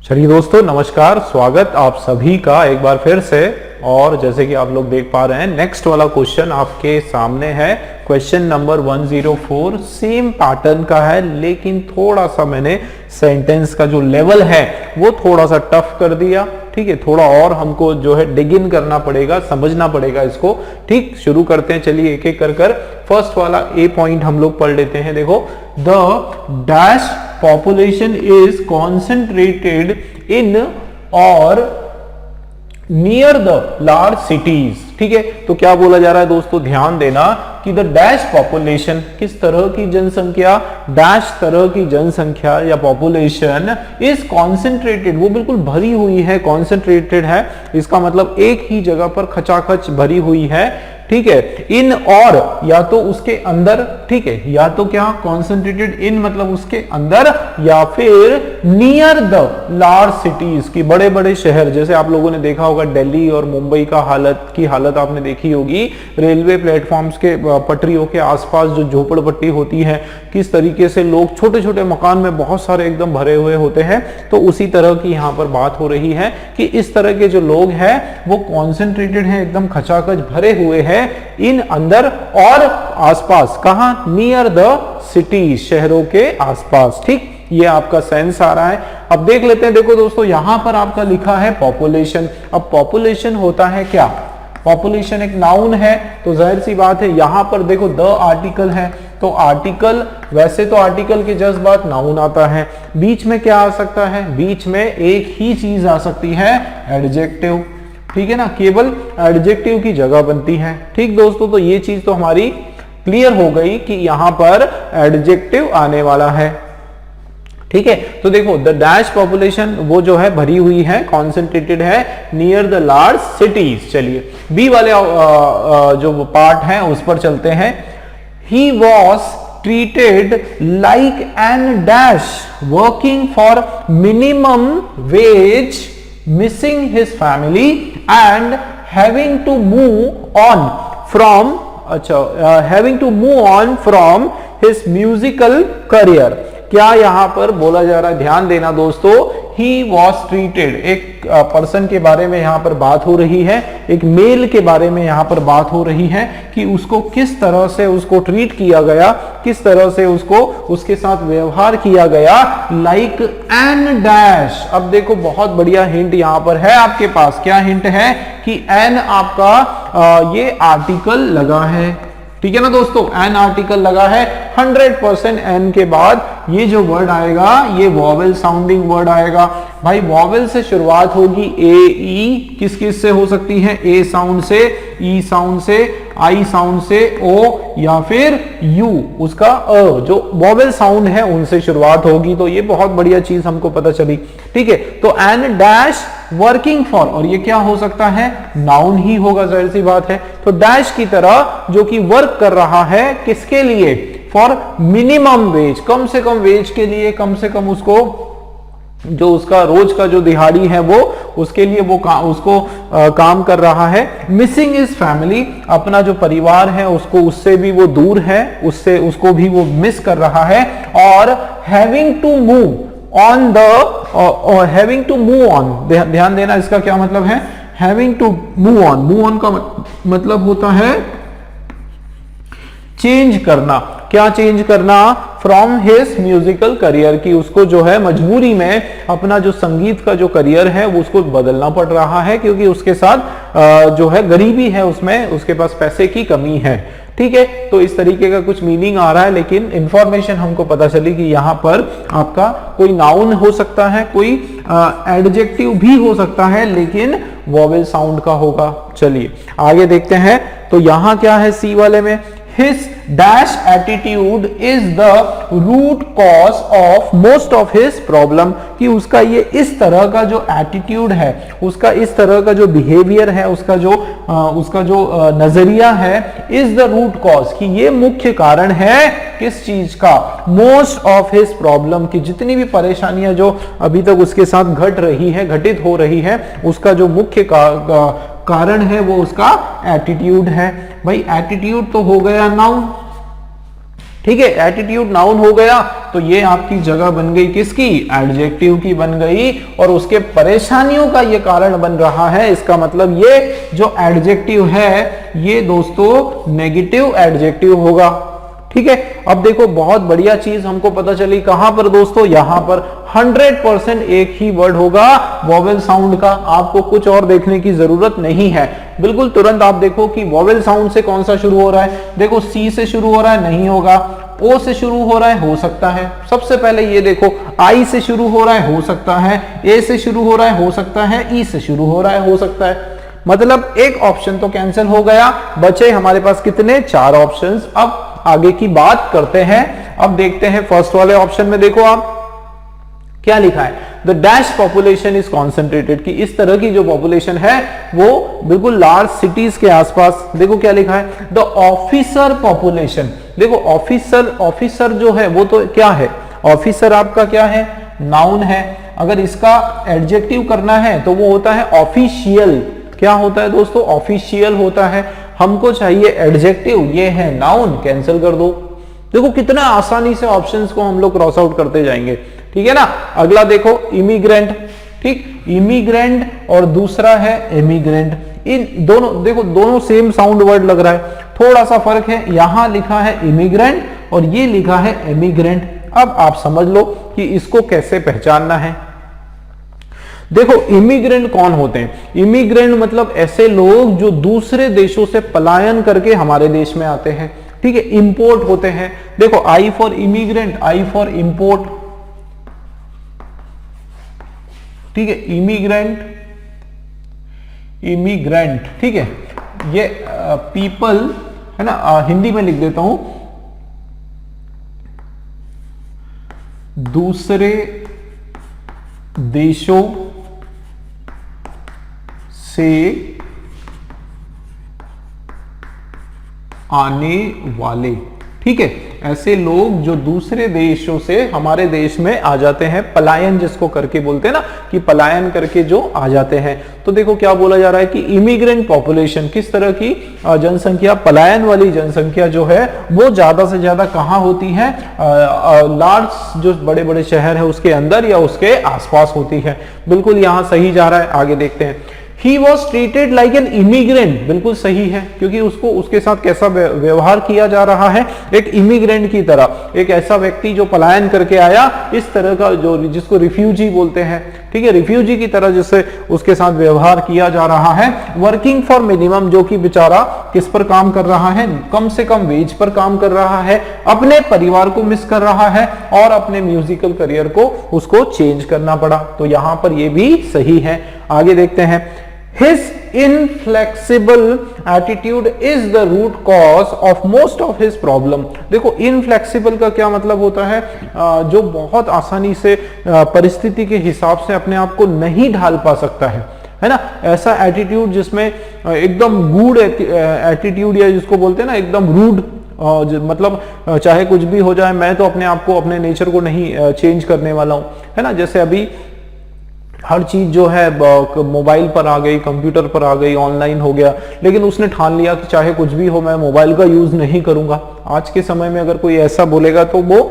चलिए दोस्तों, नमस्कार। स्वागत आप सभी का एक बार फिर से। और जैसे कि आप लोग देख पा रहे हैं, नेक्स्ट वाला क्वेश्चन आपके सामने है। क्वेश्चन नंबर 104 सेम पैटर्न का है, लेकिन थोड़ा सा मैंने सेंटेंस का जो लेवल है वो थोड़ा सा टफ कर दिया। ठीक है, थोड़ा और हमको जो है डिग इन करना पड़ेगा, समझना पड़ेगा इसको। ठीक, शुरू करते हैं। चलिए एक एक कर फर्स्ट वाला ए पॉइंट हम लोग पढ़ लेते हैं। देखो, the dash population is concentrated in और नियर द लार्ज सिटीज। ठीक है, तो क्या बोला जा रहा है दोस्तों, ध्यान देना कि द डैश पॉपुलेशन, किस तरह की जनसंख्या, डैश तरह की जनसंख्या या पॉपुलेशन इज कॉन्सेंट्रेटेड, वो बिल्कुल भरी हुई है, कॉन्सेंट्रेटेड है। इसका मतलब एक ही जगह पर खचाखच भरी हुई है। ठीक है, इन और या तो उसके अंदर, ठीक है, या तो क्या कॉन्सेंट्रेटेड इन मतलब उसके अंदर, या फिर नियर द लार्ज सिटीज की बड़े बड़े शहर। जैसे आप लोगों ने देखा होगा दिल्ली और मुंबई का हालत आपने देखी होगी। रेलवे प्लेटफॉर्म्स के पटरियों के आसपास जो झोपड़पट्टी होती है, किस तरीके से लोग छोटे छोटे मकान में बहुत सारे एकदम भरे हुए होते हैं। तो उसी तरह की यहाँ पर बात हो रही है कि इस तरह के जो लोग हैं वो कॉन्सेंट्रेटेड हैं, एकदम खचाखच भरे हुए हैं इन अंदर और आसपास। कहां? नियर द सिटी, शहरों के आसपास। ठीक, ये आपका सेंस आ रहा है। अब देख लेते हैं। देखो दोस्तों, यहां पर आपका लिखा है पॉपुलेशन। अब पॉपुलेशन होता है क्या? पॉपुलेशन एक नाउन है, तो जाहिर सी बात है यहां पर देखो द आर्टिकल है, तो आर्टिकल, वैसे तो आर्टिकल के जस्ट बाद नाउन आता है। बीच में क्या आ सकता है? बीच में एक ही चीज आ सकती है, एडजेक्टिव। ठीक है ना, केवल एडजेक्टिव की जगह बनती है। ठीक दोस्तों, तो ये चीज तो हमारी क्लियर हो गई कि यहां पर एडजेक्टिव आने वाला है। ठीक है, तो देखो द डैश पॉपुलेशन वो जो है भरी हुई है, कॉन्सेंट्रेटेड है नियर द लार्ज सिटीज। चलिए बी वाले जो पार्ट है उस पर चलते हैं। He was treated like an dash working for minimum wage, missing his family and having to move on from his musical career। क्या यहां पर बोला जा रहा है? ध्यान देना दोस्तों, he was treated, एक पर्सन के बारे में यहां पर बात हो रही है, एक मेल के बारे में यहां पर बात हो रही है कि उसको किस तरह से उसको ट्रीट किया गया, किस तरह से उसको उसके साथ व्यवहार किया गया, लाइक एन डैश। अब देखो बहुत बढ़िया हिंट यहां पर है आपके पास। क्या हिंट है? कि एन आपका ये आर्टिकल लगा है। ठीक है ना दोस्तों, एन आर्टिकल लगा है। 100% एन के बाद ये जो वर्ड आएगा ये वॉवेल साउंडिंग वर्ड आएगा। भाई वॉवेल से शुरुआत होगी, ए ई किस किस से हो सकती है? ए साउंड से, ई साउंड से, आई साउंड से, ओ या फिर यू, उसका अ जो वॉवेल साउंड है उनसे शुरुआत होगी। तो ये बहुत बढ़िया चीज हमको पता चली। ठीक है, तो एन डैश वर्किंग फॉर, और ये क्या हो सकता है? नाउन ही होगा, जाहिर सी बात है। तो डैश की तरह जो कि वर्क कर रहा है, किसके लिए? फॉर मिनिमम वेज, कम से कम वेज के लिए, कम से कम उसको जो उसका रोज का जो दिहाड़ी है वो उसके लिए वो उसको काम कर रहा है। मिसिंग इज फैमिली, अपना जो परिवार है उसको, उससे भी वो दूर है, उससे उसको भी वो मिस कर रहा है। और having to move on the, having to move on, ध्यान देना इसका क्या मतलब है? Having to move on, move on का मतलब होता है चेंज करना। क्या चेंज करना? फ्रॉम हिज म्यूजिकल करियर, की उसको जो है मजबूरी में अपना जो संगीत का जो करियर है वो उसको बदलना पड़ रहा है, क्योंकि उसके साथ जो है गरीबी है, उसमें उसके पास पैसे की कमी है। ठीक है, तो इस तरीके का कुछ मीनिंग आ रहा है, लेकिन इंफॉर्मेशन हमको पता चली कि यहां पर आपका कोई नाउन हो सकता है, कोई एडजेक्टिव भी हो सकता है, लेकिन वॉवेल साउंड का होगा। चलिए आगे देखते हैं। तो यहां क्या है सी वाले में? His dash attitude is the root cause of most of his problem, कि उसका ये इस तरह का जो एटीट्यूड है, उसका इस तरह का जो बिहेवियर है, उसका जो नजरिया है, इज द रूट कॉज, कि ये मुख्य कारण है किस चीज का? मोस्ट ऑफ हिज प्रॉब्लम, की जितनी भी परेशानियां जो अभी तक उसके साथ घटित हो रही है, उसका जो मुख्य कारण है वो उसका एटीट्यूड है। भाई एटीट्यूड तो हो गया नाउन, ठीक है, एटीट्यूड नाउन हो गया तो ये आपकी जगह बन गई किसकी, एडजेक्टिव की बन गई, और उसके परेशानियों का ये कारण बन रहा है। इसका मतलब ये जो एडजेक्टिव है ये दोस्तों नेगेटिव एडजेक्टिव होगा। ठीक है, अब देखो बहुत बढ़िया चीज हमको पता चली, कहां पर दोस्तों, यहां पर 100% एक ही वर्ड होगा वोवेल साउंड का, आपको कुछ और देखने की जरूरत नहीं है। बिल्कुल तुरंत आप देखो कि वोवेल साउंड से कौन सा शुरू हो रहा है, देखो सी से शुरू हो रहा है, नहीं होगा, ओ से शुरू हो रहा है, हो सकता है, सबसे पहले ये देखो आई से शुरू हो रहा है, हो सकता है, ए से शुरू हो रहा है, हो सकता है, ई से शुरू हो रहा है, हो सकता है। मतलब एक ऑप्शन तो कैंसिल हो गया, बचे हमारे पास कितने, 4 ऑप्शंस। अब आगे की बात करते हैं, अब देखते हैं फर्स्ट वाले ऑप्शन में देखो आप क्या लिखा है, the dash population is concentrated, कि इस तरह की जो पॉपुलेशन है वो बिल्कुल लार्ज सिटीज के आसपास। देखो क्या लिखा है, द ऑफिसर पॉपुलेशन। देखो ऑफिसर जो है वो तो क्या है, ऑफिसर आपका क्या है, नाउन है। अगर इसका एडजेक्टिव करना है तो वो होता है ऑफिशियल। क्या होता है दोस्तों, ऑफिशियल होता है। हमको चाहिए एडजेक्टिव, ये है नाउन, कैंसिल कर दो। देखो कितना आसानी से ऑप्शंस को हम लोग क्रॉस आउट करते जाएंगे, ठीक है ना। अगला देखो इमिग्रेंट, ठीक, इमिग्रेंट और दूसरा है एमिग्रेंट, इन दोनों देखो दोनों सेम साउंड वर्ड लग रहा है, थोड़ा सा फर्क है, यहां लिखा है इमिग्रेंट और ये लिखा है एमिग्रेंट। अब आप समझ लो कि इसको कैसे पहचानना है। देखो इमिग्रेंट कौन होते हैं, इमिग्रेंट मतलब ऐसे लोग जो दूसरे देशों से पलायन करके हमारे देश में आते हैं, ठीक है, इंपोर्ट होते हैं। देखो I for immigrant, I for import, ठीक है, इमिग्रेंट, इमिग्रेंट, ठीक है, ये पीपल है ना, हिंदी में लिख देता हूं, दूसरे देशों से आने वाले, ठीक है, ऐसे लोग जो दूसरे देशों से हमारे देश में आ जाते हैं, पलायन जिसको करके बोलते हैं ना, कि पलायन करके जो आ जाते हैं। तो देखो क्या बोला जा रहा है कि इमिग्रेंट पॉपुलेशन, किस तरह की जनसंख्या, पलायन वाली जनसंख्या जो है वो ज्यादा से ज्यादा कहां होती है, लार्ज जो बड़े बड़े शहर है उसके अंदर या उसके आसपास होती है। बिल्कुल यहां सही जा रहा है। आगे देखते हैं, He was treated like an immigrant, बिल्कुल सही है, क्योंकि उसको उसके साथ कैसा व्यवहार किया जा रहा है, एक इमिग्रेंट की तरह, एक ऐसा व्यक्ति जो पलायन करके आया, इस तरह का जो जिसको रिफ्यूजी बोलते हैं, ठीक है, रिफ्यूजी की तरह जिससे उसके साथ व्यवहार किया जा रहा है। वर्किंग फॉर मिनिमम, जो कि बेचारा किस पर काम कर रहा है, कम से कम वेज पर काम कर रहा है, अपने परिवार को मिस कर रहा है और अपने म्यूजिकल करियर को उसको चेंज करना पड़ा। तो यहां पर ये भी सही है। आगे देखते हैं, His inflexible attitude is the root cause of most of his problem। देखो inflexible का क्या मतलब होता है, जो बहुत आसानी से परिस्थिति के हिसाब से अपने आप को नहीं ढाल पा सकता है ना, ऐसा एटीट्यूड जिसमें एकदम गूढ़ एटीट्यूड, या जिसको बोलते हैं ना एकदम रूड, मतलब चाहे कुछ भी हो जाए मैं तो अपने आप को, अपने नेचर को नहीं चेंज करने वाला हूं, है ना। जैसे अभी हर चीज जो है मोबाइल पर आ गई, कंप्यूटर पर आ गई, ऑनलाइन हो गया, लेकिन उसने ठान लिया कि चाहे कुछ भी हो मैं मोबाइल का यूज नहीं करूंगा। आज के समय में अगर कोई ऐसा बोलेगा तो वो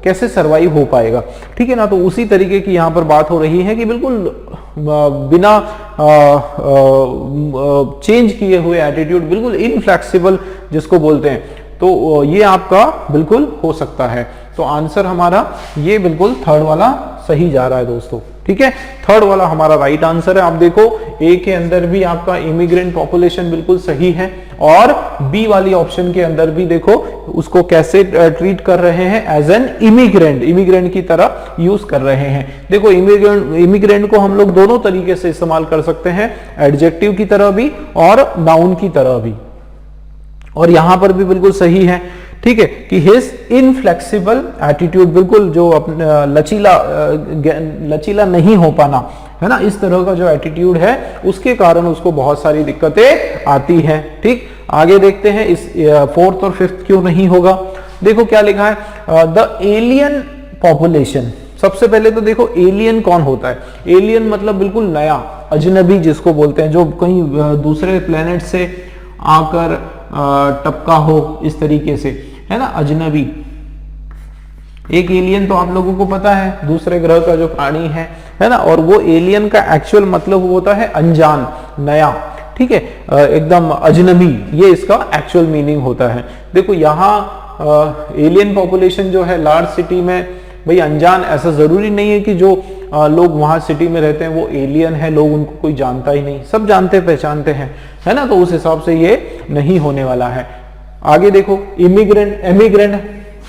कैसे सरवाइव हो पाएगा, ठीक है ना। तो उसी तरीके की यहाँ पर बात हो रही है कि बिल्कुल बिना चेंज किए हुए एटीट्यूड, बिल्कुल इनफ्लेक्सिबल जिसको बोलते हैं, तो ये आपका बिल्कुल हो सकता है। तो आंसर हमारा ये बिल्कुल थर्ड वाला सही जा रहा है दोस्तों, ठीक है, थर्ड वाला हमारा राइट आंसर है। आप देखो ए के अंदर भी आपका इमिग्रेंट पॉपुलेशन बिल्कुल सही है, और बी वाली ऑप्शन के अंदर भी देखो उसको कैसे ट्रीट कर रहे हैं, एज एन इमिग्रेंट, इमिग्रेंट की तरह यूज कर रहे हैं। देखो इमिग्रेंट को हम लोग दोनों तरीके से इस्तेमाल कर सकते हैं, एडजेक्टिव की तरह भी और नाउन की तरह भी, और यहां पर भी बिल्कुल सही है, ठीक है, कि हिज इनफ्लेक्सिबल एटीट्यूड, बिल्कुल जो लचीला नहीं हो पाना, है ना, इस तरह का जो एटीट्यूड है उसके कारण उसको बहुत सारी दिक्कतें आती हैं। ठीक, आगे देखते हैं इस फोर्थ और फिफ्थ क्यों नहीं होगा। देखो क्या लिखा है, द एलियन पॉपुलेशन। सबसे पहले तो देखो एलियन कौन होता है, एलियन मतलब बिल्कुल नया, अजनबी जिसको बोलते हैं, जो कहीं दूसरे प्लेनेट से आकर टपका हो, इस तरीके से, है ना, अजनबी। एक एलियन तो आप लोगों को पता है दूसरे ग्रह का जो प्राणी है ना, और वो एलियन का एक्चुअल मतलब होता है अनजान, नया, ठीक है, एकदम अजनबी, ये इसका एक्चुअल मीनिंग होता है। देखो यहाँ एलियन पॉपुलेशन जो है लार्ज सिटी में, भाई अनजान ऐसा जरूरी नहीं है कि जो लोग वहां सिटी में रहते हैं वो एलियन है, लोग उनको कोई जानता ही नहीं, सब जानते पहचानते हैं, है ना, तो उस हिसाब से ये नहीं होने वाला है। आगे देखो इमिग्रेंट, एमिग्रेंट।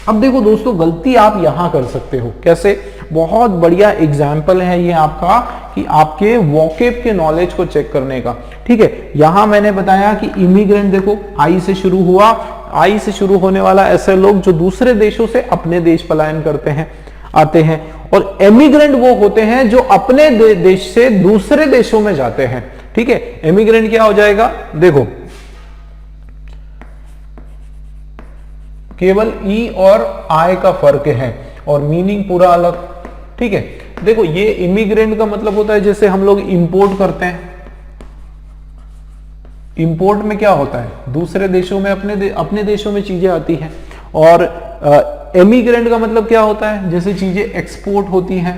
अब देखो दोस्तों गलती आप यहां कर सकते हो, कैसे, बहुत बढ़िया एग्जाम्पल है ये आपका कि आपके वोकेब के नॉलेज को चेक करने का, ठीक है। यहां मैंने बताया कि इमिग्रेंट देखो आई से शुरू हुआ, आई से शुरू होने वाला ऐसे लोग जो दूसरे देशों से अपने देश पलायन करते हैं, आते हैं, और एमिग्रेंट वो होते हैं जो अपने देश से दूसरे देशों में जाते हैं, ठीक है। एमिग्रेंट क्या हो जाएगा, देखो केवल ई और आई का फर्क है और मीनिंग पूरा अलग, ठीक है। देखो ये इमिग्रेंट का मतलब होता है जैसे हम लोग इंपोर्ट करते हैं, इंपोर्ट में क्या होता है, दूसरे देशों में अपने देशों में चीजें आती हैं, और एमिग्रेंट का मतलब क्या होता है, जैसे चीजें एक्सपोर्ट होती हैं,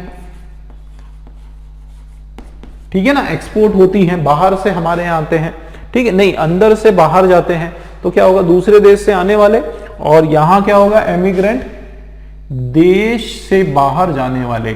ठीक है ना, एक्सपोर्ट होती हैं, बाहर से हमारे यहाँ आते हैं, ठीक है, नहीं अंदर से बाहर जाते हैं, तो क्या होगा, दूसरे देश से आने वाले, और यहां क्या होगा, एमिग्रेंट देश से बाहर जाने वाले।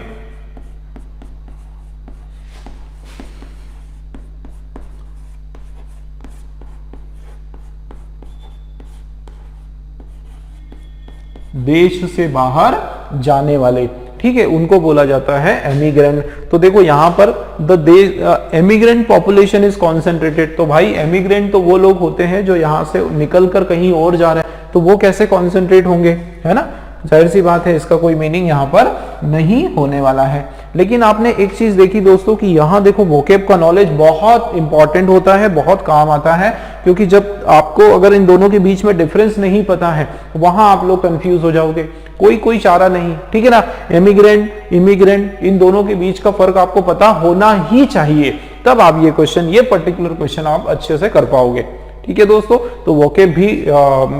देश से बाहर जाने वाले, ठीक है, उनको बोला जाता है एमिग्रेंट। तो देखो यहां पर the emigrant population is concentrated, तो भाई एमिग्रेंट तो वो लोग होते हैं जो यहां से निकलकर कहीं और जा रहे हैं, तो वो कैसे कॉन्सेंट्रेट होंगे, है ना, जाहिर सी बात है इसका कोई मीनिंग यहां पर नहीं होने वाला है। लेकिन आपने एक चीज देखी दोस्तों कि यहां देखो वोकेब का नॉलेज बहुत इंपॉर्टेंट होता है, बहुत काम आता है, क्योंकि जब आपको अगर इन दोनों के बीच में डिफरेंस नहीं पता है वहां आप लोग कंफ्यूज हो जाओगे, कोई चारा नहीं, ठीक है ना। एमिग्रेंट, इमिग्रेंट, इन दोनों के बीच का फर्क आपको पता होना ही चाहिए, तब आप ये पर्टिकुलर क्वेश्चन आप अच्छे से कर पाओगे, ठीक है दोस्तों। तो वोकेब भी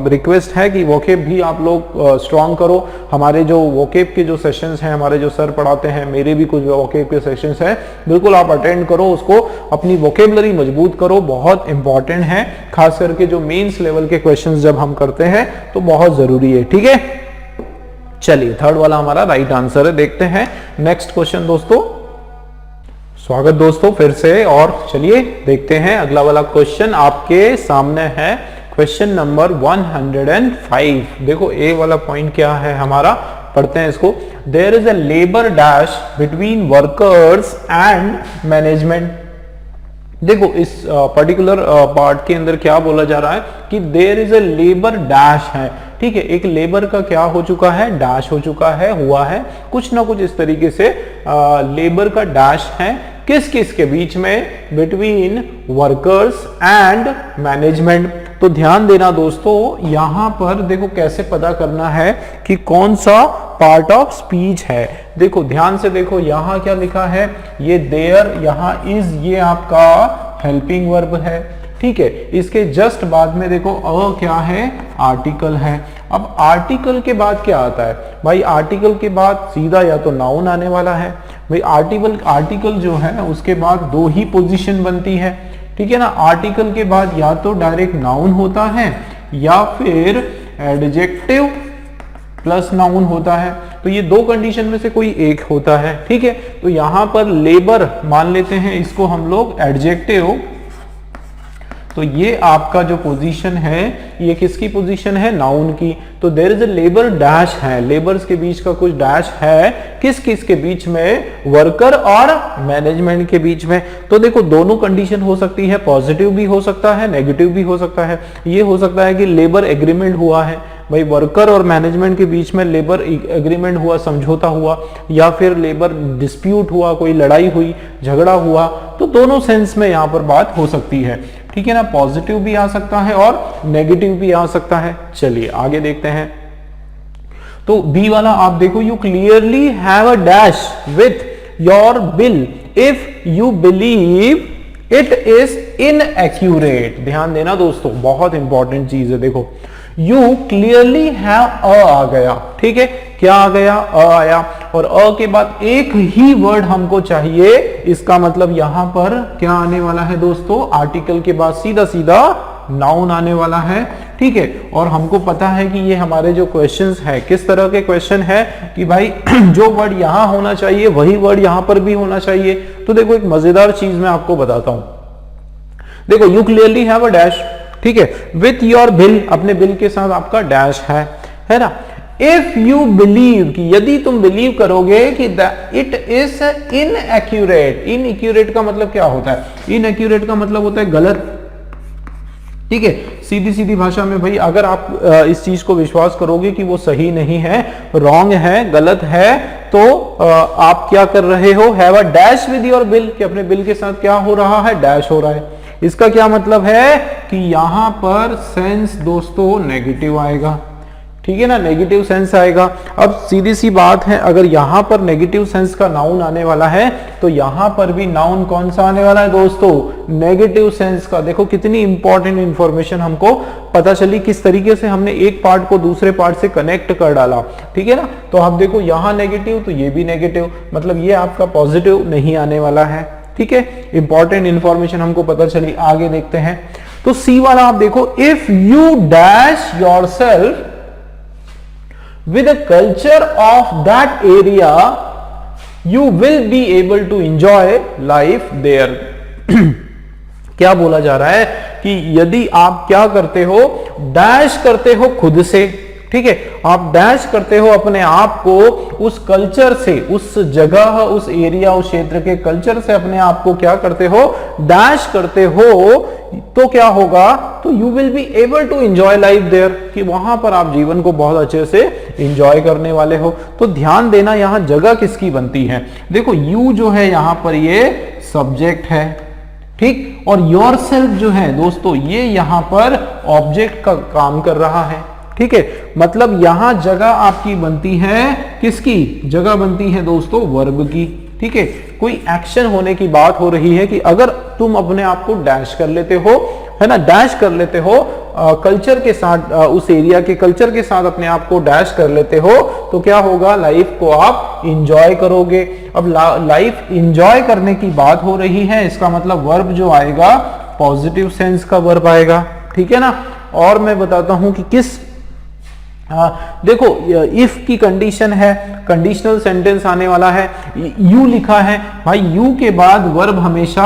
रिक्वेस्ट है कि वोकेब भी आप लोग स्ट्रॉन्ग करो। हमारे जो वोकेब के जो सेशंस हैं, हमारे जो सर पढ़ाते हैं, मेरे भी कुछ वोकेब के सेशंस हैं, बिल्कुल आप अटेंड करो, उसको अपनी वोकेबलरी मजबूत करो, बहुत इंपॉर्टेंट है, खास करके जो मेंस लेवल के क्वेश्चंस जब हम करते हैं तो बहुत जरूरी है, ठीक है। चलिए थर्ड वाला हमारा राइट आंसर है, देखते हैं नेक्स्ट क्वेश्चन दोस्तों। स्वागत दोस्तों फिर से, और चलिए देखते हैं अगला वाला क्वेश्चन आपके सामने है, क्वेश्चन नंबर 105। देखो ए वाला पॉइंट क्या है हमारा, पढ़ते हैं इसको। There is a labour dash between workers and management. देखो इस पर्टिकुलर पार्ट के अंदर क्या बोला जा रहा है कि there is a labour dash है, ठीक है, एक लेबर का क्या हो चुका है, डैश हो चुका है, हुआ है, कुछ ना कुछ इस तरीके से लेबर का डैश है, किस किस के बीच में, बिटवीन वर्कर्स एंड मैनेजमेंट। तो ध्यान देना दोस्तों, यहां पर देखो कैसे पता करना है कि कौन सा पार्ट ऑफ स्पीच है। देखो ध्यान से देखो, यहां क्या लिखा है, ये देयर, यहां इज, ये आपका हेल्पिंग वर्ब है, ठीक है। इसके जस्ट बाद में देखो अ क्या है, आर्टिकल है। अब आर्टिकल के बाद क्या आता है भाई, आर्टिकल के बाद सीधा या तो नाउन आने वाला है भाई, आर्टिकल जो है उसके बाद दो ही पोजीशन बनती है, ठीक है ना। आर्टिकल के बाद या तो डायरेक्ट नाउन होता है या फिर एडजेक्टिव प्लस नाउन होता है, तो ये दो कंडीशन में से कोई एक होता है, ठीक है। तो यहां पर लेबर मान लेते हैं इसको हम लोग एडजेक्टिव, तो ये आपका जो पोजीशन है ये किसकी पोजीशन है, नाउन की। तो there is a labour dash है, लेबर्स के बीच का कुछ डैश है, किस किस के बीच में, वर्कर और मैनेजमेंट के बीच में। तो देखो दोनों कंडीशन हो सकती है, पॉजिटिव भी हो सकता है, नेगेटिव भी हो सकता है। ये हो सकता है कि लेबर एग्रीमेंट हुआ है भाई, वर्कर और मैनेजमेंट के बीच में लेबर एग्रीमेंट हुआ, समझौता हुआ, या फिर लेबर डिस्प्यूट हुआ, कोई लड़ाई हुई, झगड़ा हुआ, तो दोनों सेंस में यहां पर बात हो सकती है, ठीक है ना। पॉजिटिव भी आ सकता है और नेगेटिव भी आ सकता है। चलिए आगे देखते हैं। तो बी वाला आप देखो, you clearly have a dash with your bill if you believe it is inaccurate. ध्यान देना दोस्तों, बहुत इंपॉर्टेंट चीज है। देखो यू क्लियरली हैव आ गया, ठीक है, क्या आ गया, आया, और के बाद एक ही वर्ड हमको चाहिए, इसका मतलब यहां पर क्या आने वाला है दोस्तों, आर्टिकल के बाद सीधा सीधा नाउन आने वाला है, ठीक है। और हमको पता है कि ये हमारे जो क्वेश्चंस है किस तरह के क्वेश्चन है कि भाई जो वर्ड यहां होना चाहिए वही वर्ड यहां पर भी होना चाहिए। तो देखो एक मजेदार चीज मैं आपको बताता हूं, देखो you clearly have a dash, ठीक है, विथ योर बिल, अपने बिल के साथ आपका डैश है ना। इफ यू बिलीव, कि यदि तुम बिलीव करोगे कि इट इज इनएक्यूरेट, इनएक्यूरेट का मतलब क्या होता है, इनएक्यूरेट का मतलब होता है गलत, ठीक है, सीधी सीधी भाषा में भाई अगर आप इस चीज को विश्वास करोगे कि वो सही नहीं है, रॉन्ग है, गलत है, तो आप क्या कर रहे हो, have a dash with your bill, कि अपने बिल के साथ क्या हो रहा है, डैश हो रहा है। इसका क्या मतलब है कि यहां पर सेंस दोस्तों नेगेटिव आएगा, ठीक है ना, नेगेटिव सेंस आएगा। अब सीधी सी बात है, अगर यहां पर नेगेटिव सेंस का नाउन आने वाला है तो यहां पर भी नाउन कौन सा आने वाला है दोस्तों, नेगेटिव सेंस का। देखो कितनी इंपॉर्टेंट इंफॉर्मेशन हमको पता चली, किस तरीके से हमने एक पार्ट को दूसरे पार्ट से कनेक्ट कर डाला, ठीक है ना। तो आप देखो यहां नेगेटिव तो ये भी नेगेटिव, मतलब ये आपका पॉजिटिव नहीं आने वाला है, ठीक है। इंपॉर्टेंट इंफॉर्मेशन हमको पता चली, आगे देखते हैं। तो सी वाला आप देखो, if you dash yourself with the culture of that area you will be able to enjoy life there। क्या बोला जा रहा है कि यदि आप क्या करते हो, डैश करते हो खुद से, ठीक है, आप डैश करते हो अपने आप को उस कल्चर से, उस जगह, उस एरिया, उस क्षेत्र के कल्चर से अपने आप को क्या करते हो, डैश करते हो, तो क्या होगा, तो you will be able to enjoy life there, कि वहां पर आप जीवन को बहुत अच्छे से एंजॉय करने वाले हो। तो ध्यान देना यहां जगह किसकी बनती है, देखो यू जो है यहां पर ये सब्जेक्ट है, ठीक, और योरसेल्फ जो है दोस्तों ये यहां पर ऑब्जेक्ट का काम कर रहा है, ठीक है। मतलब यहां जगह आपकी बनती है, किसकी जगह बनती है दोस्तों, वर्ब की, ठीक है। कोई एक्शन होने की बात हो रही है कि अगर तुम अपने आप को डैश कर लेते हो, है ना, डैश कर लेते हो कल्चर के साथ, उस एरिया के कल्चर के साथ अपने आप को डैश कर लेते हो, तो क्या होगा, लाइफ को आप इंजॉय करोगे। अब लाइफ इंजॉय करने की बात हो रही है, इसका मतलब वर्ब जो आएगा पॉजिटिव सेंस का वर्ब आएगा, ठीक है ना। और मैं बताता हूं कि किस देखो इफ की कंडीशन है, कंडीशनल सेंटेंस आने वाला है, यू लिखा है भाई, यू के बाद वर्ब हमेशा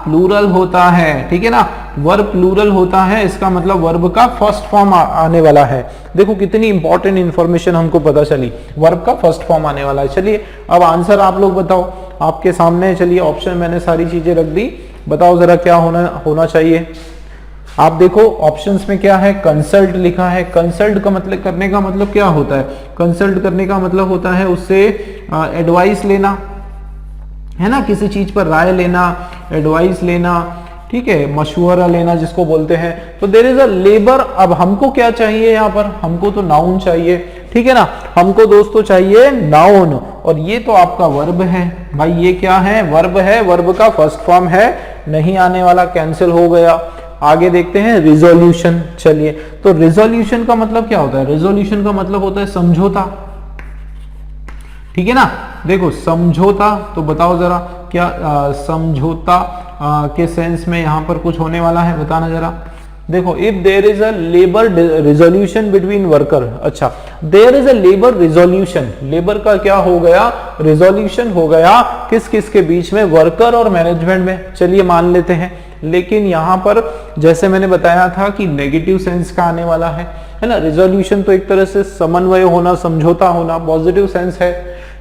प्लूरल होता है, ठीक है ना, वर्ब प्लूरल होता है, इसका मतलब वर्ब का फर्स्ट फॉर्म आने वाला है। देखो कितनी इंपॉर्टेंट इंफॉर्मेशन हमको पता चली, वर्ब का फर्स्ट फॉर्म आने वाला है। चलिए अब आंसर आप लोग बताओ, आपके सामने, चलिए ऑप्शन मैंने सारी चीजें रख दी, बताओ जरा क्या होना चाहिए। आप देखो ऑप्शंस में क्या है, कंसल्ट लिखा है, कंसल्ट का मतलब करने का मतलब क्या होता है, कंसल्ट करने का मतलब होता है उससे एडवाइस लेना, है ना, किसी चीज पर राय लेना, एडवाइस लेना, ठीक है, मशवरा लेना जिसको बोलते हैं। तो देयर इज अ लेबर। अब हमको क्या चाहिए यहाँ पर, हमको तो नाउन चाहिए, ठीक है ना, हमको दोस्तों चाहिए नाउन, और ये तो आपका वर्ब है भाई, ये क्या है, वर्ब है, वर्ब का फर्स्ट फॉर्म है, नहीं आने वाला, कैंसिल हो गया। आगे देखते हैं रिजोल्यूशन। चलिए, तो रिजोल्यूशन का मतलब क्या होता है, रिजोल्यूशन का मतलब होता है समझौता, ठीक है ना। देखो समझौता, तो बताओ जरा क्या समझौता के सेंस में यहां पर कुछ होने वाला है, बताना जरा। देखो if there is a labour resolution between worker, अच्छा there is a labour resolution, labour का क्या हो गया, रिजोल्यूशन हो गया, किस किस के बीच में, वर्कर और मैनेजमेंट में। चलिए मान लेते हैं, लेकिन यहां पर जैसे मैंने बताया था कि नेगेटिव सेंस का आने वाला है ना। रिजोल्यूशन तो एक तरह से समन्वय होना, समझौता होना, पॉजिटिव सेंस है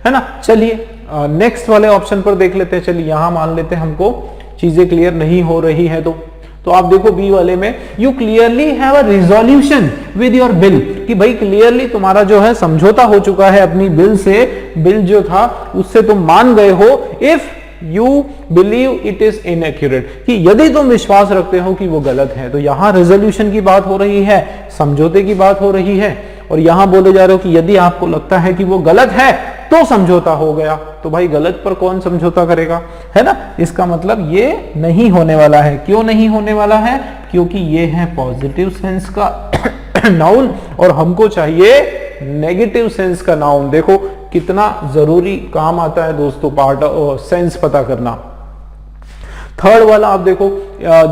ना। चलिए नेक्स्ट वाले ऑप्शन पर देख लेते हैं। चलिए यहां मान लेते हैं हमको चीजें क्लियर नहीं हो रही है, तो आप देखो बी वाले में, you clearly have a resolution with your bill, कि भाई क्लियरली तुम्हारा जो है समझौता हो चुका है अपनी बिल से, बिल जो था उससे तुम मान गए हो। If you believe it is inaccurate, कि यदि तुम विश्वास रखते हो कि वो गलत है, तो यहां रेजोल्यूशन की बात हो रही है, समझौते की बात हो रही है, और यहां बोले जा रहे हो कि यदि आपको लगता है कि वो गलत है तो समझौता हो गया। तो भाई गलत पर कौन समझौता करेगा, है ना। इसका मतलब ये नहीं होने वाला है। क्यों नहीं होने वाला है, क्योंकि ये है पॉजिटिव सेंस का नाउन, और हमको चाहिए नेगेटिव सेंस का नाउन। देखो कितना जरूरी काम आता है दोस्तों पार्ट सेंस पता करना। थर्ड वाला आप देखो,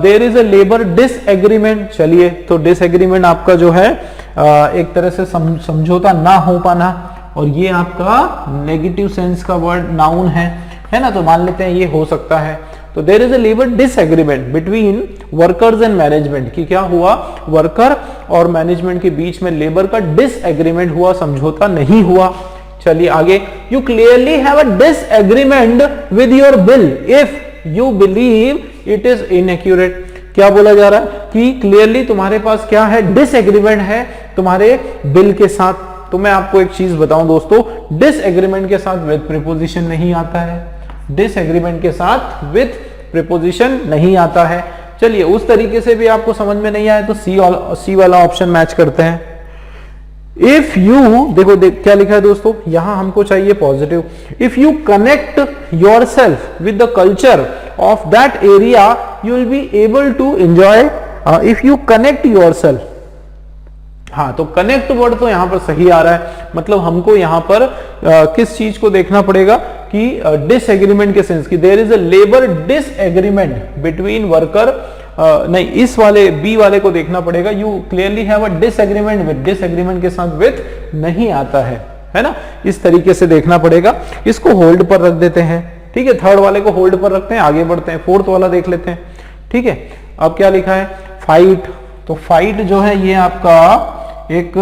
there is a labour disagreement. चलिए, तो डिसएग्रीमेंट आपका जो है एक तरह से समझौता ना हो पाना, और ये आपका नेगेटिव सेंस का वर्ड नाउन है ना। तो मान लेते हैं ये हो सकता है। तो there is a labour disagreement between workers and management, कि क्या हुआ, वर्कर और मैनेजमेंट के बीच में लेबर का डिसएग्रीमेंट हुआ, समझौता नहीं हुआ। चलिए आगे, you clearly have a disagreement with your bill if you believe it is inaccurate. क्या बोला जा रहा है कि क्लियरली तुम्हारे पास क्या है, डिसएग्रीमेंट है तुम्हारे बिल के साथ। तो मैं आपको एक चीज बताऊं दोस्तों, डिसएग्रीमेंट के साथ विद प्रीपोजिशन नहीं आता है, डिसएग्रीमेंट के साथ विद प्रीपोजिशन नहीं आता है। चलिए, उस तरीके से भी आपको समझ में नहीं आए तो सी वाला ऑप्शन मैच करते हैं। इफ यू देखो क्या लिखा है दोस्तों, यहां हमको चाहिए positive. If you connect yourself with the culture of that area you will be able to enjoy. If you connect yourself, हाँ, तो कनेक्ट वर्ड तो यहां पर सही आ रहा है। मतलब हमको यहां पर किस चीज को देखना पड़ेगा कि डिसएग्रीमेंट के सेंस की, there is a labour disagreement between worker, नहीं, इस वाले बी वाले को देखना पड़ेगा। You clearly have a disagreement with, disagreement के साथ विद नहीं आता है ना। इस तरीके से देखना पड़ेगा। इसको होल्ड पर रख देते हैं, ठीक है। थर्ड वाले को होल्ड पर रखते हैं, आगे बढ़ते हैं, फोर्थ वाला देख लेते हैं, ठीक है। अब क्या लिखा है, फाइट। तो फाइट जो है ये आपका एक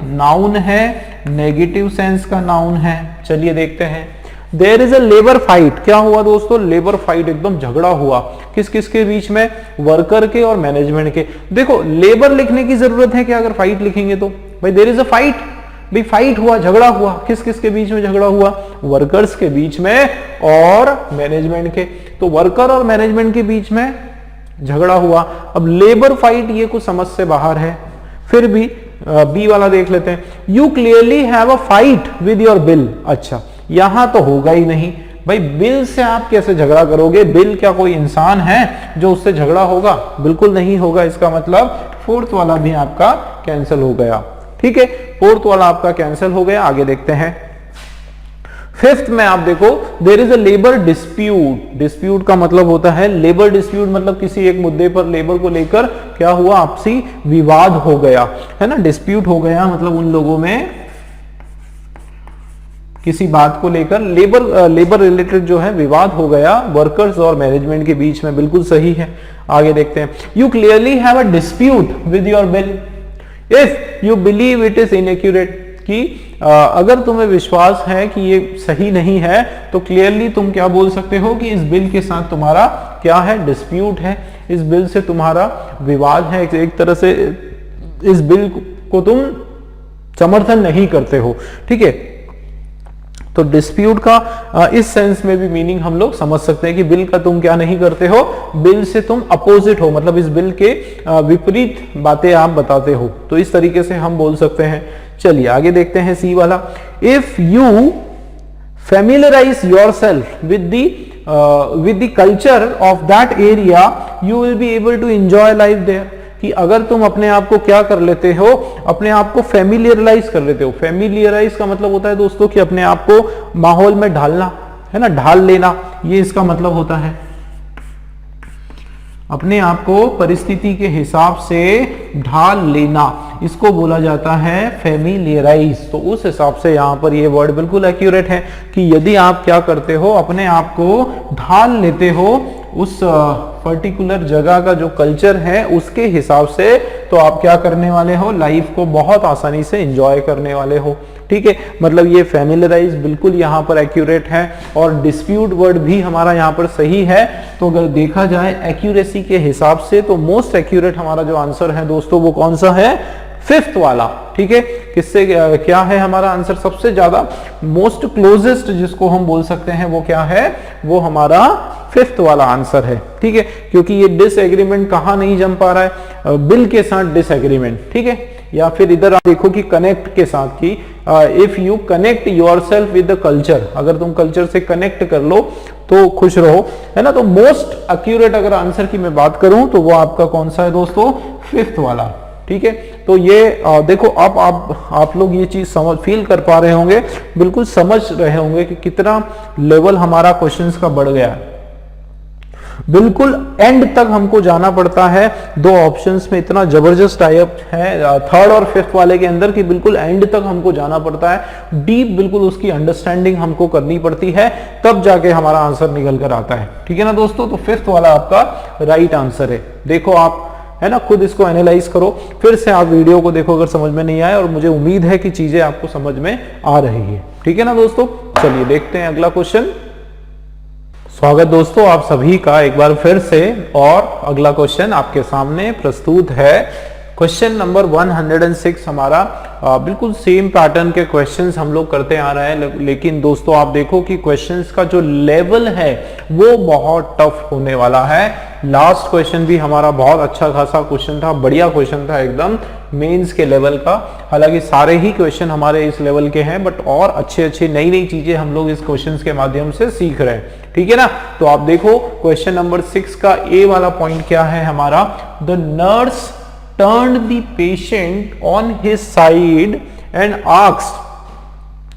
नाउन है, नेगेटिव सेंस का नाउन है। चलिए देखते हैं, there is a labour fight. क्या हुआ दोस्तों, लेबर फाइट, एकदम झगड़ा हुआ। किस किस के बीच में, वर्कर के और मैनेजमेंट के। देखो लेबर लिखने की जरूरत है क्या, अगर फाइट लिखेंगे तो भाई देयर इज अ फाइट, भाई फाइट हुआ, झगड़ा हुआ। किस किस के बीच में झगड़ा हुआ, वर्कर्स के बीच में और मैनेजमेंट के। तो वर्कर और मैनेजमेंट के बीच में झगड़ा हुआ। अब लेबर फाइट ये कुछ समझ से बाहर है, फिर भी बी वाला देख लेते हैं। You clearly have a fight with your bill. अच्छा, यहां तो होगा ही नहीं भाई, बिल से आप कैसे झगड़ा करोगे, बिल क्या कोई इंसान है जो उससे झगड़ा होगा, बिल्कुल नहीं होगा। इसका मतलब फोर्थ वाला भी आपका कैंसिल हो गया, ठीक है। फोर्थ वाला आपका कैंसिल हो गया। आगे देखते हैं, फिफ्थ में आप देखो, there is a labour dispute. Dispute का मतलब होता है, लेबर डिस्प्यूट मतलब किसी एक मुद्दे पर लेबर को लेकर क्या हुआ, आपसी विवाद हो गया, है ना। डिस्प्यूट हो गया मतलब उन लोगों में किसी बात को लेकर लेबर रिलेटेड जो है विवाद हो गया वर्कर्स और मैनेजमेंट के बीच में, बिल्कुल सही है। आगे देखते हैं, you clearly have a dispute with your bill if you believe it is inaccurate. कि अगर तुम्हें विश्वास है कि ये सही नहीं है तो क्लियरली तुम क्या बोल सकते हो कि इस बिल के साथ तुम्हारा क्या है, डिस्प्यूट है, इस बिल से तुम्हारा विवाद है, एक तरह से इस बिल को तुम समर्थन नहीं करते हो, ठीक है। तो डिस्प्यूट का इस सेंस में भी मीनिंग हम लोग समझ सकते हैं कि बिल का तुम क्या नहीं करते हो, बिल से तुम अपोजिट हो, मतलब इस बिल के विपरीत बातें आप बताते हो। तो इस तरीके से हम बोल सकते हैं। चलिए आगे देखते हैं, सी वाला, if you familiarize yourself with the culture of that area you will be able to enjoy life there। कि अगर तुम अपने आप को क्या कर लेते हो, अपने आप को फेमिलियराइज कर लेते हो। फेमिलियराइज का मतलब होता है दोस्तों कि अपने आप को माहौल में ढालना, है ना, ढाल लेना, ये इसका मतलब होता है। अपने आप को परिस्थिति के हिसाब से ढाल लेना, इसको बोला जाता है फेमिलियराइज। तो उस हिसाब से यहाँ पर ये वर्ड बिल्कुल एक्यूरेट है कि यदि आप क्या करते हो, अपने आप को ढाल लेते हो उस पर्टिकुलर जगह का जो कल्चर है उसके हिसाब से, तो आप क्या करने वाले हो, लाइफ को बहुत आसानी से एंजॉय करने वाले हो, ठीक है। मतलब ये फेमिलियराइज बिल्कुल यहाँ पर एक्यूरेट है, और डिस्प्यूट वर्ड भी हमारा यहाँ पर सही है। तो अगर देखा जाए एक्यूरेसी के हिसाब से तो मोस्ट एक्यूरेट हमारा जो आंसर है दोस्तों वो कौन सा है, फिफ्थ वाला, ठीक है। किससे क्या है हमारा आंसर, सबसे ज्यादा मोस्ट क्लोजेस्ट जिसको हम बोल सकते हैं वो क्या है, वो हमारा फिफ्थ वाला आंसर है, ठीक है। क्योंकि ये डिसएग्रीमेंट कहां नहीं जम पा रहा है, बिल के साथ डिसएग्रीमेंट, ठीक है। या फिर इधर आप देखो कि कनेक्ट के साथ की, if you connect yourself with the culture, अगर तुम कल्चर से कनेक्ट कर लो तो खुश रहो, है ना। तो मोस्ट एक्यूरेट अगर आंसर की मैं बात करूं तो वो आपका कौन सा है दोस्तों, फिफ्थ वाला, ठीक है। तो ये देखो अब आप लोग ये चीज समझ फील कर पा रहे होंगे, बिल्कुल समझ रहे होंगे कि कितना लेवल हमारा क्वेश्चंस का बढ़ गया है। बिल्कुल एंड तक हमको जाना पड़ता है, दो ऑप्शंस में इतना जबरदस्त टाइप है थर्ड और फिफ्थ वाले के अंदर कि बिल्कुल एंड तक हमको जाना पड़ता है, डीप बिल्कुल उसकी अंडरस्टैंडिंग हमको करनी पड़ती है, तब जाके हमारा आंसर निकल कर आता है। ठीक है ना दोस्तों, तो फिफ्थ वाला आपका राइट आंसर है। देखो आप, है ना, खुद इसको एनालाइज करो, फिर से आप वीडियो को देखो अगर समझ में नहीं आए, और मुझे उम्मीद है कि चीजें आपको समझ में आ रही है। ठीक है ना दोस्तों, चलिए देखते हैं अगला क्वेश्चन। स्वागत दोस्तों आप सभी का एक बार फिर से, और अगला क्वेश्चन आपके सामने प्रस्तुत है। क्वेश्चन नंबर 106 हमारा बिल्कुल सेम पैटर्न के क्वेश्चंस हम लोग करते आ रहे हैं, लेकिन दोस्तों आप देखो कि क्वेश्चंस का जो लेवल है वो बहुत टफ होने वाला है। लास्ट क्वेश्चन भी हमारा बहुत अच्छा खासा क्वेश्चन था, बढ़िया क्वेश्चन था एकदम मेंस के लेवल का। हालांकि सारे ही क्वेश्चन हमारे इस लेवल के हैं, बट और अच्छे नई नई चीजें हम लोग इस क्वेश्चंस के माध्यम से सीख रहे हैं। ठीक है ना, तो आप देखो क्वेश्चन नंबर 6 का ए वाला पॉइंट क्या है हमारा, the nurse turned the patient on his side and asked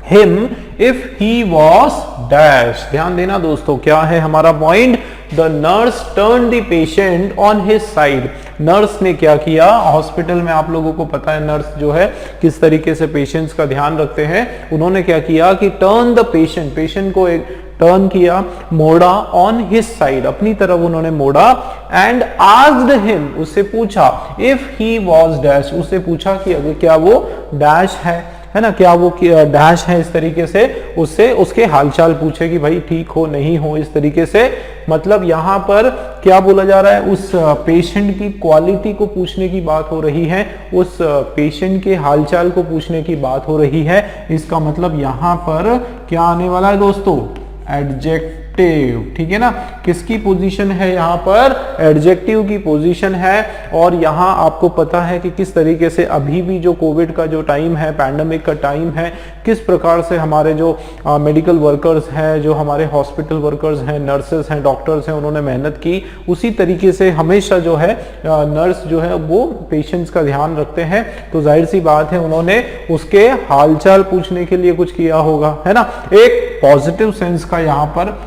him if he was dash। ध्यान देना दोस्तों, क्या है हमारा point, the nurse turned the patient on his side। Nurse ने क्या किया, हॉस्पिटल में आप लोगों को पता है नर्स जो है किस तरीके से पेशेंट्स का ध्यान रखते हैं, उन्होंने क्या किया कि टर्न द पेशेंट, पेशेंट को एक टर्न किया, मोड़ा, ऑन हिज साइड, अपनी तरफ उन्होंने मोड़ा, एंड आस्क्ड हिम, उससे पूछा, इफ ही वाज डैश, उससे पूछा कि अगर क्या वो डैश है ना, क्या वो डैश है, इस तरीके से उससे उसके हालचाल पूछे कि भाई ठीक हो नहीं हो, इस तरीके से। मतलब यहां पर क्या बोला जा रहा है, उस पेशेंट की क्वालिटी को पूछने की बात हो रही है, उस पेशेंट के हालचाल को पूछने की बात हो रही है। इसका मतलब यहां पर क्या आने वाला है दोस्तों, एडजेक्टिव। ठीक है ना, किसकी पोजीशन है यहाँ पर, एडजेक्टिव की पोजीशन है। और यहाँ आपको पता है कि किस तरीके से अभी भी जो कोविड का जो टाइम है, पैंडेमिक का टाइम है, किस प्रकार से हमारे जो मेडिकल वर्कर्स हैं, जो हमारे हॉस्पिटल वर्कर्स हैं, नर्सेस हैं, डॉक्टर्स हैं, उन्होंने मेहनत की। उसी तरीके से हमेशा जो है नर्स जो है वो पेशेंट्स का ध्यान रखते हैं, तो जाहिर सी बात है उन्होंने उसके हालचाल पूछने के लिए कुछ किया होगा, है ना। एक पॉजिटिव सेंस का यहाँ पर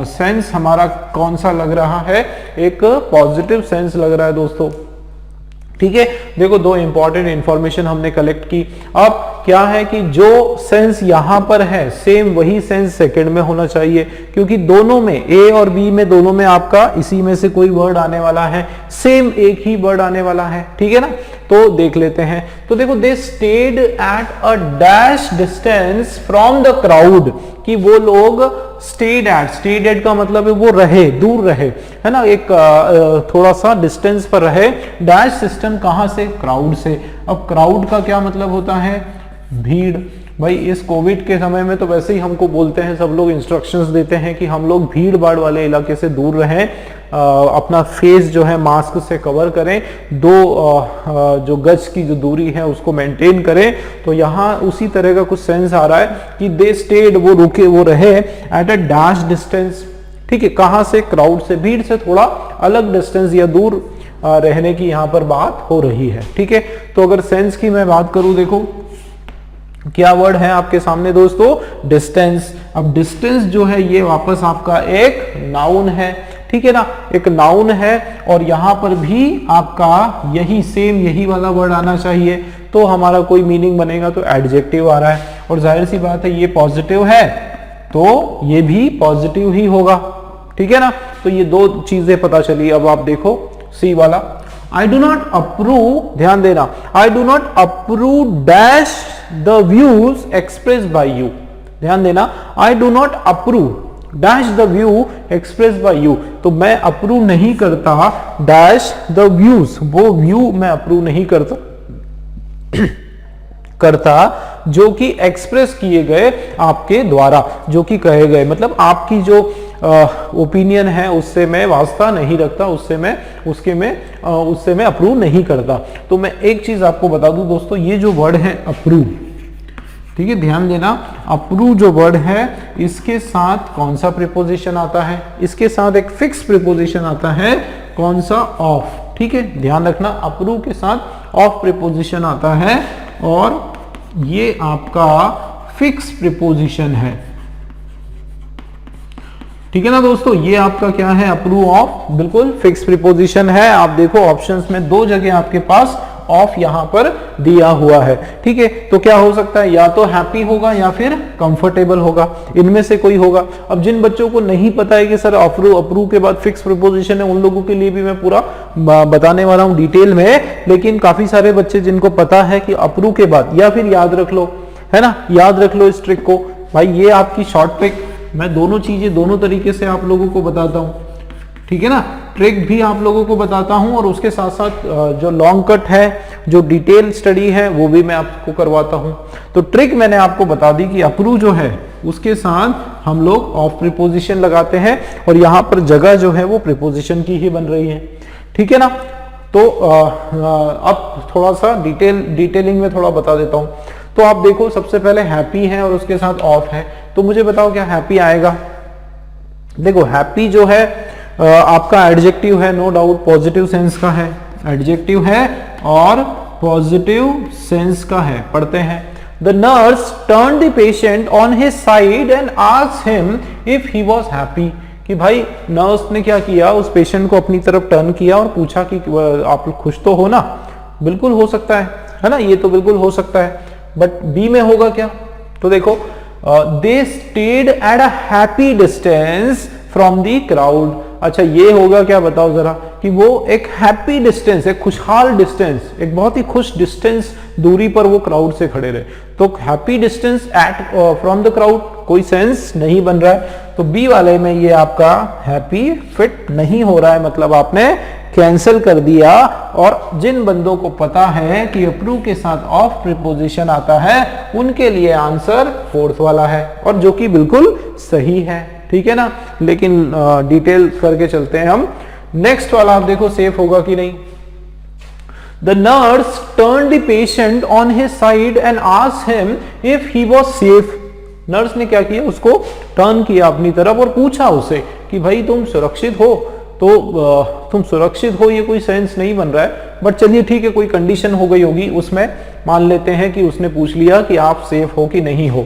सेंस हमारा कौन सा लग रहा है, एक पॉजिटिव सेंस लग रहा है दोस्तों। ठीक है, देखो दो इंपॉर्टेंट इंफॉर्मेशन हमने कलेक्ट की। अब क्या है कि जो सेंस यहां पर है सेम वही सेंस सेकंड में होना चाहिए, क्योंकि दोनों में, ए और बी में, दोनों में आपका इसी में से कोई वर्ड आने वाला है, सेम एक ही वर्ड आने वाला है। ठीक है ना, तो देख लेते हैं। तो देखो, they stayed at a dash distance from the crowd, कि वो लोग स्टेड एट का मतलब है वो रहे, दूर रहे, है ना, एक थोड़ा सा डिस्टेंस पर रहे। डैश सिस्टम कहां से, क्राउड से। अब क्राउड का क्या मतलब होता है, भीड़। भाई इस कोविड के समय में तो वैसे ही हमको बोलते हैं, सब लोग इंस्ट्रक्शंस देते हैं कि हम लोग भीड़ भाड़ वाले इलाके से दूर रहें, अपना फेस जो है मास्क से कवर करें, जो गज की जो दूरी है उसको मेंटेन करें। तो यहाँ उसी तरह का कुछ सेंस आ रहा है कि दे स्टेड, वो रुके, वो रहे, एट अ डैश डिस्टेंस। ठीक है, कहां से, क्राउड से, भीड़ से थोड़ा अलग डिस्टेंस या दूर रहने की यहाँ पर बात हो रही है। ठीक है, तो अगर सेंस की मैं बात करूं, देखो क्या वर्ड है आपके सामने दोस्तों, डिस्टेंस। अब डिस्टेंस जो है ये वापस आपका एक नाउन है। ठीक है ना, एक नाउन है, और यहां पर भी आपका यही सेम यही वाला वर्ड आना चाहिए, तो हमारा कोई मीनिंग बनेगा, तो एडजेक्टिव आ रहा है। और जाहिर सी बात है ये पॉजिटिव है तो ये भी पॉजिटिव ही होगा। ठीक है ना, तो ये दो चीजें पता चली। अब आप देखो सी वाला, आई डू नॉट अप्रूव, ध्यान देना, I do not approve dash the views express bye you. ध्यान देना, I do not approve dash the view express bye you, तो मैं अप्रूव नहीं करता डैश द व्यूज, वो व्यू मैं अप्रूव नहीं करता जो कि एक्सप्रेस किए गए आपके द्वारा, जो कि कहे गए, मतलब आपकी जो ओपिनियन है उससे मैं वास्ता नहीं रखता, उससे मैं अप्रूव नहीं करता। तो मैं एक चीज आपको बता दूं दोस्तों, ये जो वर्ड है अप्रूव, ठीक है, ध्यान देना, अप्रूव जो वर्ड है इसके साथ कौन सा प्रीपोजिशन आता है, इसके साथ एक फिक्स प्रीपोजिशन आता है, कौन सा, ऑफ। ठीक है, ध्यान रखना, अप्रूव के साथ ऑफ प्रीपोजिशन आता है और ये आपका फिक्स प्रीपोजिशन है। ठीक है ना दोस्तों, ये आपका क्या है, अप्रूव ऑफ, बिल्कुल फिक्स प्रीपोजिशन है। आप देखो ऑप्शंस में दो जगह आपके पास ऑफ यहां पर दिया हुआ है। ठीक है, तो क्या हो सकता है, या तो हैप्पी होगा या फिर कंफर्टेबल होगा, इनमें से कोई होगा। अब जिन बच्चों को नहीं पता है कि सर अप्रूव के बाद फिक्स प्रीपोजिशन है, उन लोगों के लिए भी मैं पूरा बताने वाला हूं डिटेल में। लेकिन काफी सारे बच्चे जिनको पता है कि अप्रूव के बाद, या फिर याद रख लो, है ना, याद रख लो इस ट्रिक को भाई, ये आपकी शॉर्ट ट्रिक, मैं दोनों चीजें दोनों तरीके से आप लोगों को बताता हूं। ठीक है ना, ट्रिक भी आप लोगों को बताता हूं और उसके साथ साथ जो लॉन्ग कट है, जो डिटेल स्टडी है, वो भी मैं आपको करवाता हूं। तो ट्रिक मैंने आपको बता दी कि अप्रूव जो है उसके साथ हम लोग ऑफ प्रीपोजिशन लगाते हैं और यहां पर जगह जो है वो प्रीपोजिशन की ही बन रही है। ठीक है ना, तो अब थोड़ा सा डिटेलिंग में थोड़ा बता देता हूं। तो आप देखो सबसे पहले हैप्पी है और उसके साथ ऑफ है, तो मुझे बताओ क्या हैप्पी आएगा। देखो हैप्पी जो है आपका एडजेक्टिव है, नो डाउट पॉजिटिव सेंस का है, एडजेक्टिव है और पॉजिटिव सेंस का है। पढ़ते हैं, the nurse turn the patient on his side and asked him if he was happy. कि भाई नर्स ने क्या किया, उस पेशेंट को अपनी तरफ टर्न किया और पूछा कि आप खुश तो हो ना। बिल्कुल हो सकता है ना, ये तो बिल्कुल हो सकता है। बट बी में होगा क्या, तो देखो they stayed at a happy distance from the crowd. अच्छा ये होगा क्या, बताओ जरा, कि वो एक हैप्पी डिस्टेंस, एक खुशहाल डिस्टेंस, एक बहुत ही खुश डिस्टेंस दूरी पर वो क्राउड से खड़े रहे। तो happy distance at from the crowd कोई सेंस नहीं बन रहा है, तो बी वाले में ये आपका हैप्पी फिट नहीं हो रहा है, मतलब आपने कैंसिल कर दिया। और जिन बंदों को पता है कि अप्रूव के साथ ऑफ प्रीपोजिशन आता है, उनके लिए आंसर फोर्थ वाला है, और जो कि बिल्कुल सही है। ठीक है ना, लेकिन डिटेल करके चलते हैं हम। नेक्स्ट वाला आप देखो सेफ होगा कि नहीं। The nurse turn the patient on his side and asked him if he was safe. Nurse ने क्या किया, उसको टर्न किया अपनी तरफ और पूछा उसे कि भाई तुम सुरक्षित हो, तो तुम सुरक्षित हो, ये कोई सेंस नहीं बन रहा है, बट चलिए ठीक है, कोई कंडीशन हो गई होगी उसमें, मान लेते हैं कि उसने पूछ लिया कि आप सेफ हो कि नहीं हो।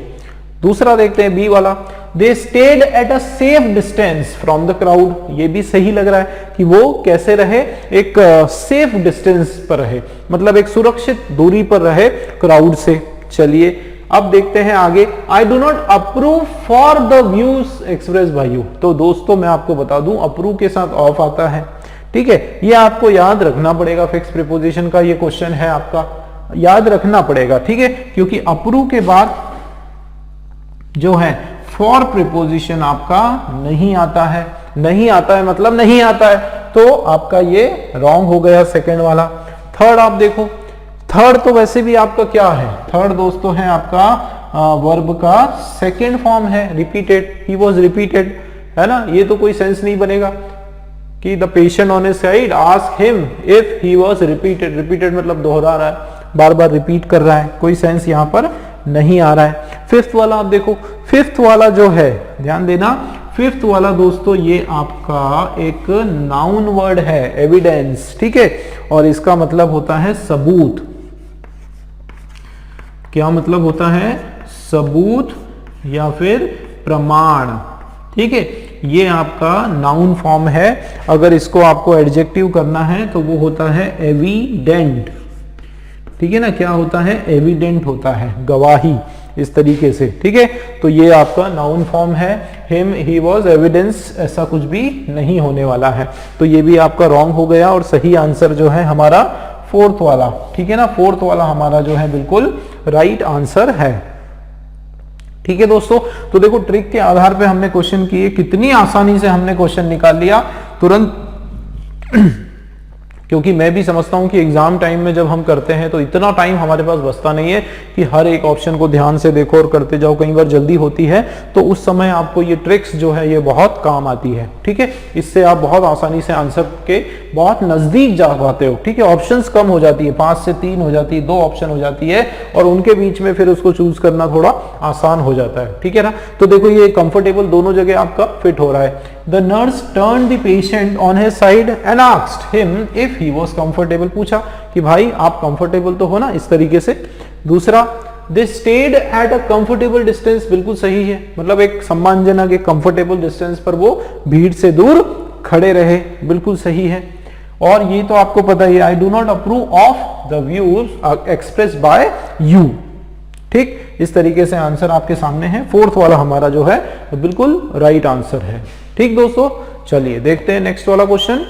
दूसरा देखते हैं बी वाला, they stayed at a safe distance from the crowd. ये भी सही लग रहा है कि वो कैसे रहे, एक सेफ डिस्टेंस पर रहे, मतलब एक सुरक्षित दूरी पर रहे क्राउड से। चलिए अब देखते हैं आगे, I do not approve for the views express bye you. तो दोस्तों मैं आपको बता दूं, अप्रूव के साथ ऑफ आता है। ठीक है, ये आपको याद रखना पड़ेगा, फिक्स प्रीपोजिशन का ये क्वेश्चन है, आपका याद रखना पड़ेगा। ठीक है, क्योंकि अप्रूव के बाद जो है फॉर प्रीपोजिशन आपका नहीं आता है, नहीं आता है मतलब नहीं आता है, तो आपका ये रॉन्ग हो गया सेकंड वाला। थर्ड आप देखो, थर्ड तो वैसे भी आपका क्या है, थर्ड दोस्तों है आपका वर्ब का सेकंड फॉर्म है, रिपीटेड, ही वाज रिपीटेड, है ना। ये तो कोई सेंस नहीं बनेगा कि the patient on his side asked him if he was repeated. Repeated मतलब दोहरा रहा है, बार बार रिपीट कर रहा है, कोई सेंस यहां पर नहीं आ रहा है। फिफ्थ वाला आप देखो, फिफ्थ वाला जो है, ध्यान देना, फिफ्थ वाला दोस्तों ये आपका एक नाउन वर्ड है, एविडेंस। ठीक है, और इसका मतलब होता है सबूत। क्या मतलब होता है, सबूत या फिर प्रमाण। ठीक है, ये आपका नाउन फॉर्म है। अगर इसको आपको एडजेक्टिव करना है तो वो होता है एविडेंट। ठीक है ना, क्या होता है, एविडेंट होता है, गवाही, इस तरीके से। ठीक है, तो ये आपका नाउन फॉर्म है, हिम, ही वाज, एविडेंस, ऐसा कुछ भी नहीं होने वाला है। तो ये भी आपका रॉन्ग हो गया और सही आंसर जो है हमारा फोर्थ वाला। ठीक है ना, फोर्थ वाला हमारा जो है बिल्कुल राइट आंसर है। ठीक है दोस्तों, तो देखो ट्रिक के आधार पे हमने क्वेश्चन किए, कितनी आसानी से हमने क्वेश्चन निकाल लिया तुरंत। क्योंकि मैं भी समझता हूं कि एग्जाम टाइम में जब हम करते हैं तो इतना टाइम हमारे पास बचता नहीं है कि हर एक ऑप्शन को ध्यान से देखो और करते जाओ। कई बार जल्दी होती है तो उस समय आपको ये ट्रिक्स जो है ये बहुत काम आती है। ठीक है, इससे आप बहुत आसानी से आंसर के बहुत नजदीक जा पाते हो। ठीक है, ऑप्शंस कम हो जाती है, 5 से 3 हो जाती है, 2 ऑप्शन हो जाती है, और उनके बीच में फिर उसको चूज करना थोड़ा आसान हो जाता है। ठीक है ना, तो देखो ये कंफर्टेबल दोनों जगह आपका फिट हो रहा है। The nurse turn the patient on his side and asked him if he was comfortable, पूछा कि भाई आप कंफर्टेबल तो हो ना, इस तरीके से। दूसरा, they stayed at a comfortable distance, बिल्कुल सही है, मतलब एक सम्मानजनक एक कंफर्टेबल डिस्टेंस पर वो भीड़ से दूर खड़े रहे, बिल्कुल सही है। और ये तो आपको पता ही है, I do not approve of the views express bye you. ठीक, इस तरीके से आंसर आपके सामने है। फोर्थ वाला हमारा जो है बिल्कुल राइट आंसर है। ठीक दोस्तों, चलिए देखते हैं नेक्स्ट वाला क्वेश्चन।